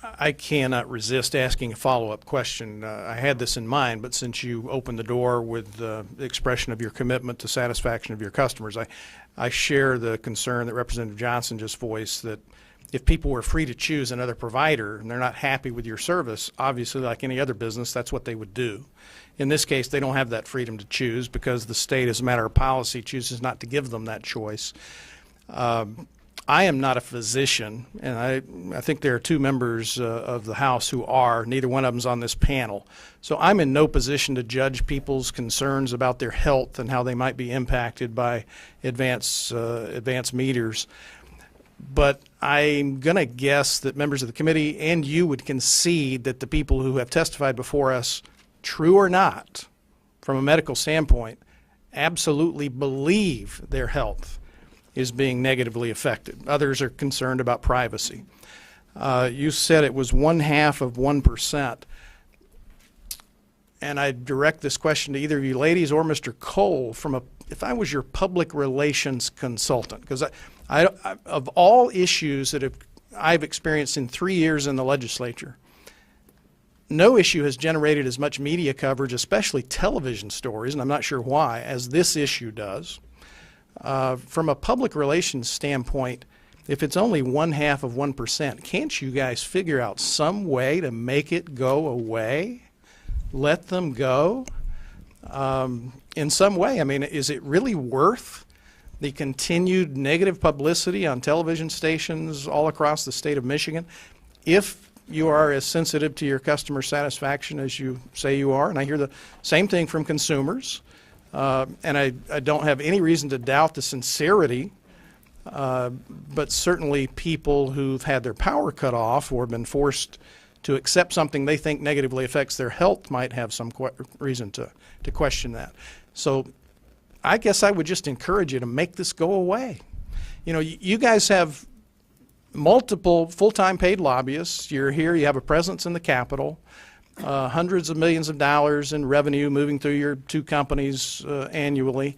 I cannot resist asking a follow-up question. I had this in mind, but since you opened the door with the expression of your commitment to satisfaction of your customers, I share the concern that Representative Johnson just voiced, that if people were free to choose another provider and they're not happy with your service, obviously like any other business, that's what they would do. In this case, they don't have that freedom to choose because the state, as a matter of policy, chooses not to give them that choice. I am not a physician, and I think there are two members of the House who are. Neither one of them's on this panel. So I'm in no position to judge people's concerns about their health and how they might be impacted by advanced meters. But I'm going to guess that members of the committee and you would concede that the people who have testified before us, true or not, from a medical standpoint, absolutely believe their health is being negatively affected. Others are concerned about privacy. You said it was 0.5%. And I direct this question to either of you ladies or Mr. Cole. If I was your public relations consultant, because of all issues that I've experienced in 3 years in the legislature, no issue has generated as much media coverage, especially television stories, and I'm not sure why, as this issue does. From a public relations standpoint, if it's only 0.5%, can't you guys figure out some way to make it go away? Let them go? In some way, I mean, is it really worth the continued negative publicity on television stations all across the state of Michigan if you are as sensitive to your customer satisfaction as you say you are? And I hear the same thing from consumers. And I don't have any reason to doubt the sincerity, but certainly people who've had their power cut off or been forced to accept something they think negatively affects their health might have some reason to question that. So I guess I would just encourage you to make this go away. You know, you guys have multiple full-time paid lobbyists. You're here, you have a presence in the Capitol. Hundreds of millions of dollars in revenue moving through your two companies annually.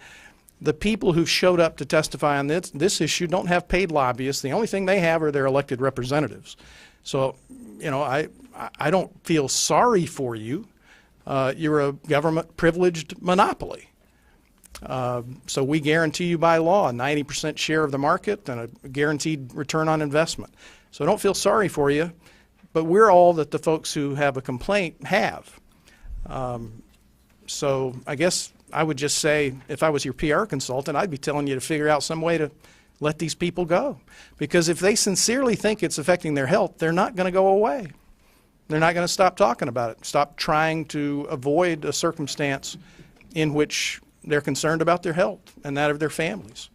The people who showed up to testify on this issue don't have paid lobbyists. The only thing they have are their elected representatives. So, you know, I don't feel sorry for you. You're a government privileged monopoly. So we guarantee you by law a 90% share of the market and a guaranteed return on investment. So don't feel sorry for you. But we're all that the folks who have a complaint have. So I guess I would just say, if I was your PR consultant, I'd be telling you to figure out some way to let these people go. Because if they sincerely think it's affecting their health, they're not going to go away. They're not going to stop talking about it, stop trying to avoid a circumstance in which they're concerned about their health and that of their families.